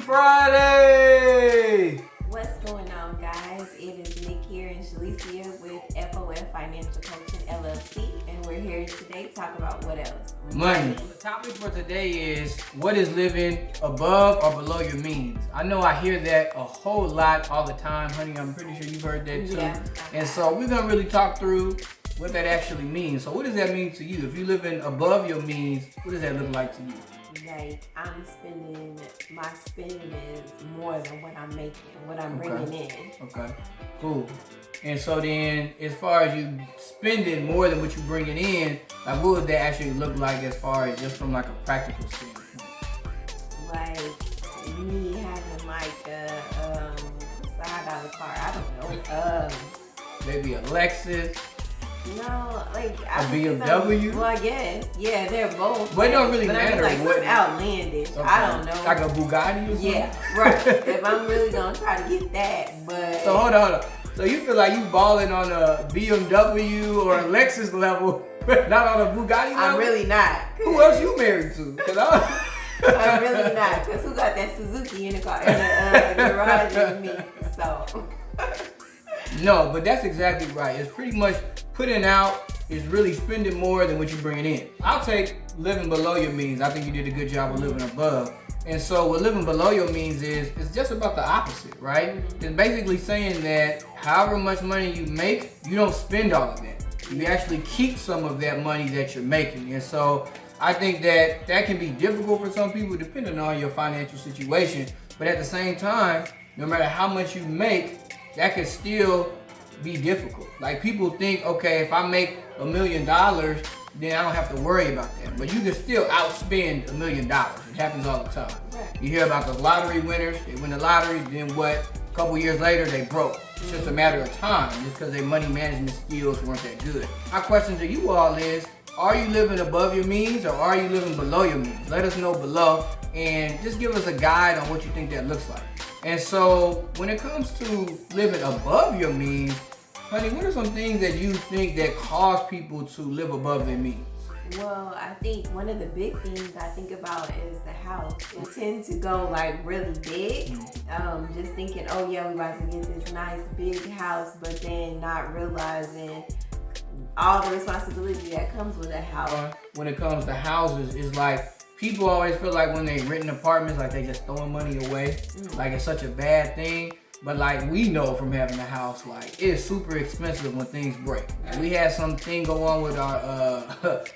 Friday! What's going on, guys? It is Nick here and Shalicia with F.O.F Financial Coaching LLC, and we're here today to talk about what else? Money. The topic for today is what is living above or below your means. I know I hear that a whole lot all the time, honey. I'm pretty sure you've heard that too. Yeah. And so we're going to really talk through what that actually means. So what does that mean to you? If you're living above your means, what does that look like to you? Like, my spending is more than what I'm making, what I'm bringing in. Okay, cool. And so then, as far as you spending more than what you're bringing in, like what would that actually look like as far as just from like a practical standpoint? Like me having like a $5 car, I don't know. Maybe a Lexus. No, like a BMW. Well, I guess, yeah, they're both. But it don't really matter. I mean, like something outlandish. Okay. I don't know. Like a Bugatti or something. Yeah, right. If I'm really gonna try to get that, but so hold on. So you feel like you balling on a BMW or a Lexus level, but not on a Bugatti level? I'm really not. Who else you married to? I'm really not. Cause who got that Suzuki in the car in the garage with me? So. No, but that's exactly right. It's pretty much putting out is really spending more than what you're bringing in. I'll take living below your means. I think you did a good job of living above. And so what living below your means is, it's just about the opposite, right? It's basically saying that however much money you make, you don't spend all of that. You actually keep some of that money that you're making. And so I think that that can be difficult for some people depending on your financial situation. But at the same time, no matter how much you make, that could still be difficult. Like people think, okay, if I make $1 million, then I don't have to worry about that. But you can still outspend $1 million. It happens all the time. Right. You hear about the lottery winners, they win the lottery, then what? A couple years later, they broke. It's just a matter of time, just because their money management skills weren't that good. My question to you all is, are you living above your means or are you living below your means? Let us know below and just give us a guide on what you think that looks like. And so when it comes to living above your means, honey, what are some things that you think that cause people to live above their means? Well, I think one of the big things I think about is the house. We tend to go like really big, just thinking, oh yeah, we're about to get this nice big house, but then not realizing all the responsibility that comes with a house. When it comes to houses, it's like people always feel like when they renting apartments, like they just throwing money away, like it's such a bad thing. But like we know from having a house, like it's super expensive when things break. We had something go on with our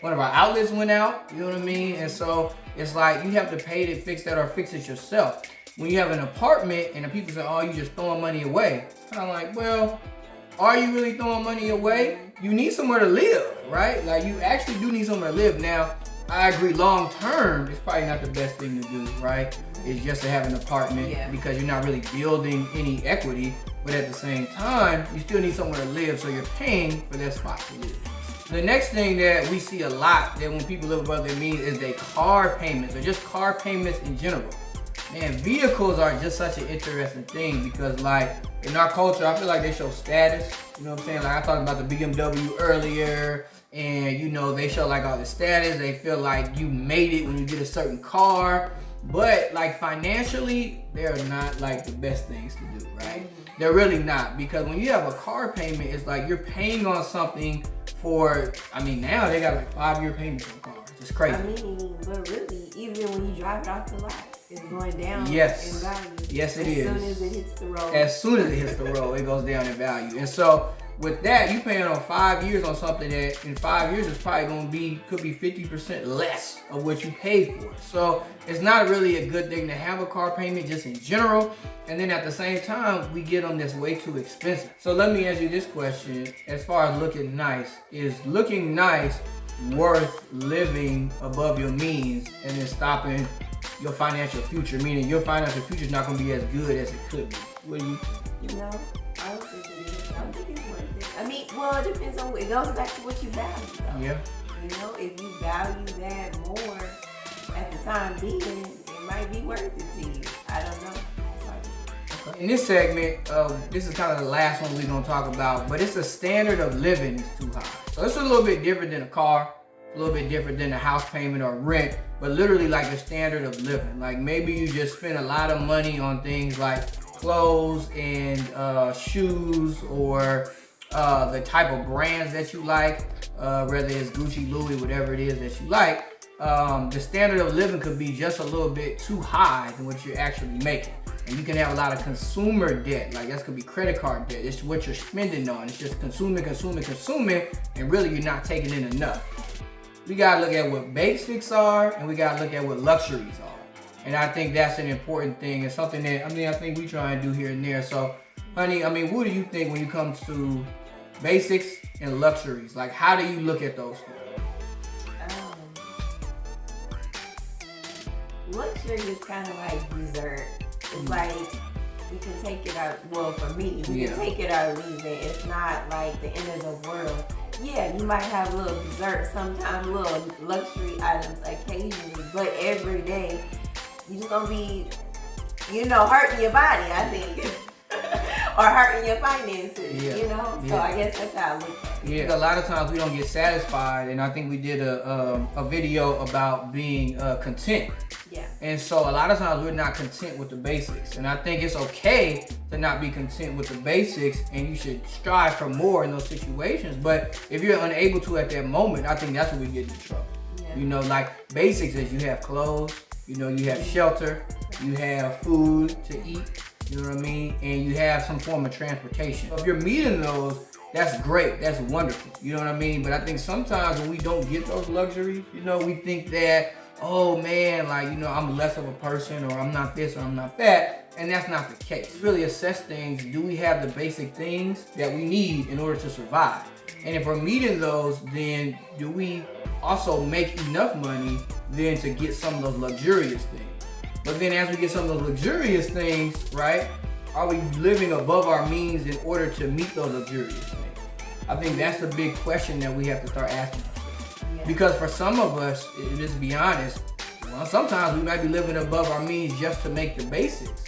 one of our outlets went out, you know what I mean? And so it's like you have to pay to fix that or fix it yourself. When you have an apartment and the people say, oh, you just throwing money away. Kind of like, well, are you really throwing money away? You need somewhere to live, right? Like you actually do need somewhere to live. Now, I agree, long term, it's probably not the best thing to do, right? It's just to have an apartment because you're not really building any equity. But at the same time, you still need somewhere to live, so you're paying for that spot to live. The next thing that we see a lot that when people live above their means is their car payments or just car payments in general. Man, vehicles are just such an interesting thing because like in our culture, I feel like they show status. You know what I'm saying? Like I talked about the BMW earlier. And you know, they show like all the status, they feel like you made it when you get a certain car. But like financially, they're not like the best things to do, right? They're really not, because when you have a car payment, it's like you're paying on something for, I mean now they got like 5-year payments on cars. It's crazy. I mean, but really, even when you drive it off the lot, it's going down in value. Yes, it is. As soon as it hits the road. As soon as it hits the road, it goes down in value. And so with that, you paying on 5 years on something that in 5 years is probably going to be, could be 50% less of what you paid for. So it's not really a good thing to have a car payment just in general. And then at the same time, we get them that's way too expensive. So let me ask you this question. As far as looking nice, is looking nice worth living above your means and then stopping your financial future? Meaning your financial future is not going to be as good as it could be. What do you think? You know, I don't think it is. I don't think it's worth it. I mean, well, it depends on, it goes back to what you value though. Yeah. You know, if you value that more at the time being, it might be worth it to you. I don't know. In this segment, this is kind of the last one we're going to talk about, but it's the standard of living is too high. So it's a little bit different than a car. a little bit different than a house payment or rent, but literally like a standard of living. Like maybe you just spend a lot of money on things like clothes and shoes, or the type of brands that you like, whether it's Gucci, Louis, whatever it is that you like. The standard of living could be just a little bit too high than what you're actually making. And you can have a lot of consumer debt, like that could be credit card debt. It's what you're spending on. It's just consuming, and really you're not taking in enough. We gotta look at what basics are, and we gotta look at what luxuries are. And I think that's an important thing. It's something that, I think we try and do here and there. So, honey, what do you think when it comes to basics and luxuries? Like, how do you look at those things? Luxury is kind of like dessert. It's like you can take it out. Well, for me, you can take it or leave it. It's not like the end of the world. Yeah, you might have a little dessert sometimes, little luxury items occasionally, but every day you just gonna be, hurting your body, I think, or hurting your finances, So I guess that's how I look at it. Yeah, a lot of times we don't get satisfied, and I think we did a video about being content. Yeah. And so a lot of times we're not content with the basics, and I think it's okay to not be content with the basics, and you should strive for more in those situations. But if you're unable to at that moment, I think that's when we get into trouble. Yeah. Like basics is you have clothes, you have shelter, you have food to eat, you know what I mean, and you have some form of transportation. So if you're meeting those, that's great, that's wonderful, you know what I mean. But I think sometimes when we don't get those luxuries, we think that, oh man, like, I'm less of a person, or I'm not this, or I'm not that. And that's not the case. Really assess things. Do we have the basic things that we need in order to survive? And if we're meeting those, then do we also make enough money then to get some of those luxurious things? But then as we get some of those luxurious things, right, are we living above our means in order to meet those luxurious things? I think that's the big question that we have to start asking. Because for some of us, let's be honest, sometimes we might be living above our means just to make the basics.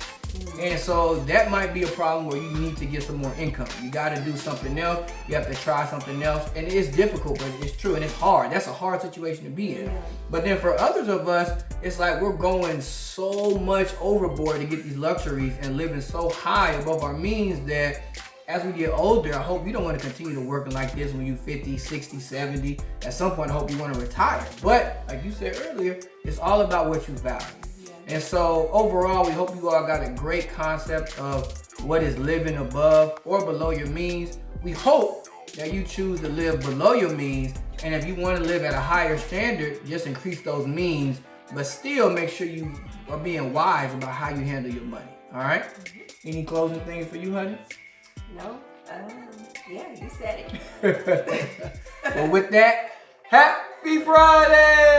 And so that might be a problem where you need to get some more income. You got to do something else. You have to try something else. And it's difficult, but it's true, and it's hard. That's a hard situation to be in. But then for others of us, it's like we're going so much overboard to get these luxuries and living so high above our means that as we get older, I hope you don't want to continue to working like this when you're 50, 60, 70. At some point, I hope you want to retire. But like you said earlier, it's all about what you value. And so overall, we hope you all got a great concept of what is living above or below your means. We hope that you choose to live below your means. And if you want to live at a higher standard, just increase those means, but still make sure you are being wise about how you handle your money. All right? Any closing things for you, honey? No, yeah, you said it. Well, with that, happy Friday!